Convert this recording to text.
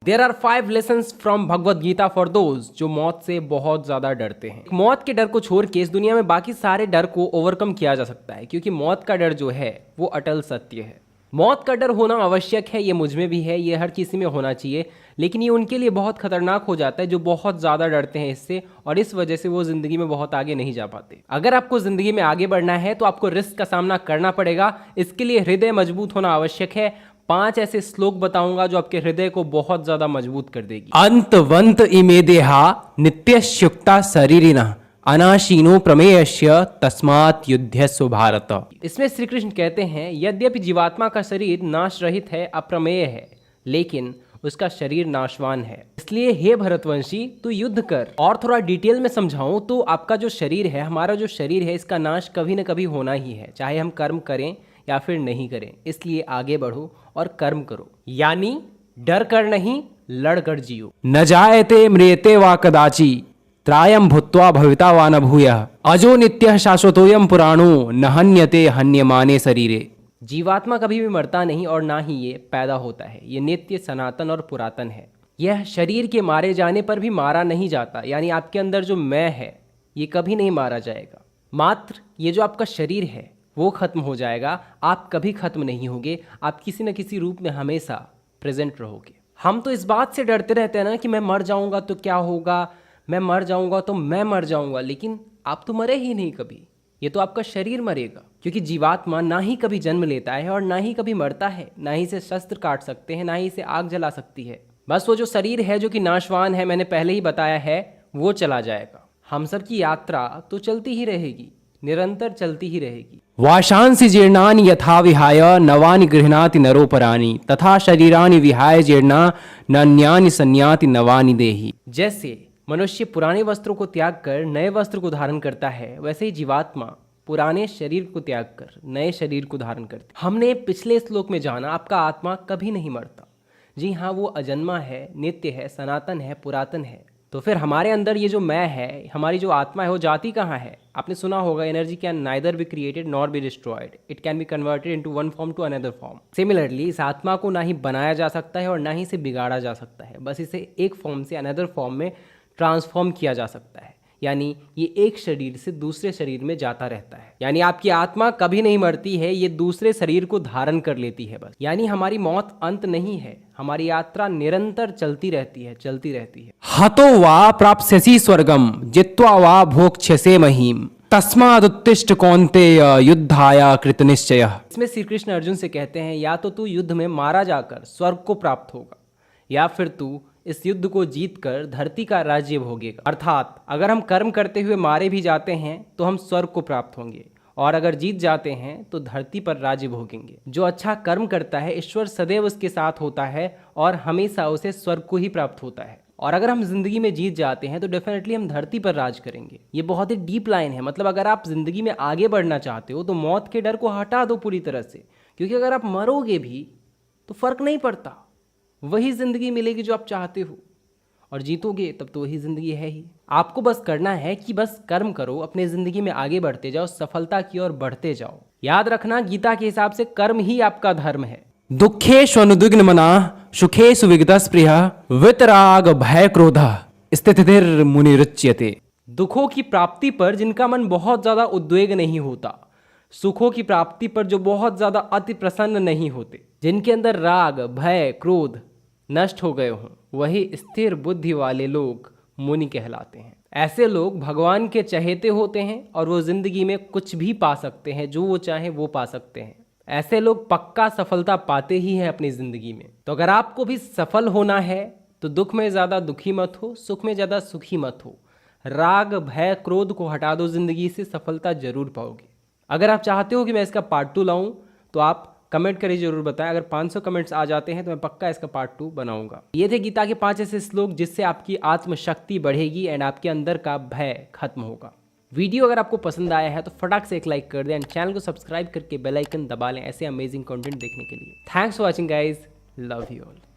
There are 5 lessons from Bhagavad Gita for those जो मौत से बहुत ज्यादा डरते हैं। मौत के डर को छोड़ के इस दुनिया में बाकी सारे डर को ओवरकम किया जा सकता है, क्योंकि मौत का डर जो है वो अटल सत्य है। मौत का डर होना आवश्यक है, ये मुझ में भी है, ये हर किसी में होना चाहिए, लेकिन ये उनके लिए बहुत खतरनाक हो जाता है जो बहुत ज़्यादा डरते हैं इससे, और इस वजह से वो ज़िंदगी में बहुत आगे नहीं जा पाते। अगर आपको ज़िंदगी में आगे बढ़ना है तो आपको रिस्क का सामना करना पड़ेगा। इसके लिए हृदय मजबूत होना आवश्यक है। 5 ऐसे श्लोक बताऊंगा जो आपके हृदय को बहुत ज़्यादा मजबूत कर देगी। अंतवंत इमे देहा नित्यशुक्ता शरीरिणः अनाशीनो प्रमेयस्य तस्मात् युध्यस्व भारत। इसमें श्री कृष्ण कहते हैं, यद्यपि जीवात्मा का शरीर नाश रहित है, अप्रमेय है, लेकिन उसका शरीर नाशवान है। इसलिए हे भरतवंशी तू युद्ध कर। और थोड़ा डिटेल में समझाऊं तो आपका जो शरीर है, हमारा जो शरीर है, इसका नाश कभी न कभी होना ही है, चाहे हम कर्म करें या फिर नहीं करें। इसलिए आगे बढ़ो और कर्म करो, यानी डर कर नहीं, लड़ कर जियो। न जायते म्रियते वा कदाचि त्रायम भूत्वा भविता वा न भूयः अजो नित्यः शाश्वतोयम पुराणो न हन्यते हन्यमाने शरीरे। जीवात्मा कभी भी मरता नहीं और ना ही ये पैदा होता है। ये नित्य, सनातन और पुरातन है। यह शरीर के मारे जाने पर भी मारा नहीं जाता, यानी आपके अंदर जो मैं है ये कभी नहीं मारा जाएगा। मात्र ये जो आपका शरीर है वो खत्म हो जाएगा, आप कभी खत्म नहीं होगे। आप किसी न किसी रूप में हमेशा प्रेजेंट रहोगे। हम तो इस बात से डरते रहते हैं ना कि मैं मर जाऊंगा तो क्या होगा, मैं मर जाऊंगा तो मैं मर जाऊंगा, लेकिन आप तो मरे ही नहीं कभी। ये तो आपका शरीर मरेगा, क्योंकि जीवात्मा ना ही कभी जन्म लेता है और ना ही कभी मरता है। ना ही इसे शस्त्र काट सकते हैं, ना ही इसे आग जला सकती है। बस वो जो शरीर है जो कि नाशवान है, मैंने पहले ही बताया है, वो चला जाएगा। हम सब की यात्रा तो चलती ही रहेगी, निरंतर चलती ही रहेगी। वाशांसि जीर्णानि यथा विहाय नवानि गृह्णाति नरोपराणि तथा शरीरानि विहाय जीर्णा नन्यानि संयाति नवानि देहि। जैसे मनुष्य पुराने वस्त्रों को त्याग कर नए वस्त्र को धारण करता है, वैसे ही जीवात्मा पुराने शरीर को त्याग कर नए शरीर को धारण करती। हमने पिछले श्लोक में जाना आपका आत्मा कभी नहीं मरता। जी हाँ, वो अजन्मा है, नित्य है, सनातन है, पुरातन है। तो फिर हमारे अंदर ये जो मैं है, हमारी जो आत्मा है, वो जाती कहाँ है? आपने सुना होगा, energy can neither be created nor be destroyed, it can be converted into one form to another form. Similarly इस आत्मा को ना ही बनाया जा सकता है और ना ही इसे बिगाड़ा जा सकता है, बस इसे एक फॉर्म से अनदर फॉर्म में ट्रांसफॉर्म किया जा सकता है। यानी ये एक शरीर से दूसरे शरीर में जाता रहता है। यानी आपकी आत्मा कभी नहीं मरती है, ये दूसरे शरीर को धारण कर लेती है बस। यानी हमारी मौत अंत नहीं है, हमारी यात्रा निरंतर चलती रहती है, चलती रहती है। हतो वा प्राप्स्यसि स्वर्गम जित्वा वा भोक्ष्यसे महीम तस्मादुत्तिष्ठ कौन्तेय युद्धाय कृत निश्चयः। इसमें श्री कृष्ण अर्जुन से कहते हैं, या तो तू युद्ध में मारा जाकर स्वर्ग को प्राप्त होगा, या फिर तू इस युद्ध को जीतकर धरती का राज्य भोगेगा। अर्थात अगर हम कर्म करते हुए मारे भी जाते हैं तो हम स्वर्ग को प्राप्त होंगे, और अगर जीत जाते हैं तो धरती पर राज्य भोगेंगे। जो अच्छा कर्म करता है, ईश्वर सदैव उसके साथ होता है और हमेशा उसे स्वर्ग को ही प्राप्त होता है। और अगर हम जिंदगी में जीत जाते हैं तो डेफिनेटली हम धरती पर राज करेंगे। ये बहुत ही डीप लाइन है। मतलब अगर आप जिंदगी में आगे बढ़ना चाहते हो तो मौत के डर को हटा दो पूरी तरह से, क्योंकि अगर आप मरोगे भी तो फर्क नहीं पड़ता, वही जिंदगी मिलेगी जो आप चाहते हो, और जीतोगे तब तो वही जिंदगी है ही। आपको बस करना है कि बस कर्म करो, अपने जिंदगी में आगे बढ़ते जाओ, सफलता की ओर बढ़ते जाओ। याद रखना, गीता के हिसाब से कर्म ही आपका धर्म है। दुखेषु अनुद्विग्न मनाः सुखेषु विगतस्पृहः वितराग भय क्रोधः स्थितिर् मुनिरुच्यते। दुखों की प्राप्ति पर जिनका मन बहुत ज्यादा उद्वेग नहीं होता, सुखों की प्राप्ति पर जो बहुत ज्यादा अति प्रसन्न नहीं होते, जिनके अंदर राग, भय, क्रोध नष्ट हो गए हों, वही स्थिर बुद्धि वाले लोग मुनि कहलाते हैं। ऐसे लोग भगवान के चहेते होते हैं और वो जिंदगी में कुछ भी पा सकते हैं, जो वो चाहे वो पा सकते हैं। ऐसे लोग पक्का सफलता पाते ही हैं अपनी जिंदगी में। तो अगर आपको भी सफल होना है तो दुख में ज्यादा दुखी मत हो, सुख में ज्यादा सुखी मत हो। राग, भय, क्रोध को हटा दो जिंदगी से, सफलता जरूर पाओगे। अगर आप चाहते हो कि मैं इसका पार्ट 2 लाऊं तो आप कमेंट करिए, जरूर बताएं। अगर 500 कमेंट्स आ जाते हैं तो मैं पक्का इसका पार्ट 2 बनाऊंगा। ये थे गीता के 5 ऐसे श्लोक जिससे आपकी आत्मशक्ति बढ़ेगी एंड आपके अंदर का भय खत्म होगा। वीडियो अगर आपको पसंद आया है तो फटाक से एक लाइक कर दें एंड चैनल को सब्सक्राइब करके बेल आइकन दबा लें ऐसे अमेजिंग कंटेंट देखने के लिए। Thanks for watching guys, love you all.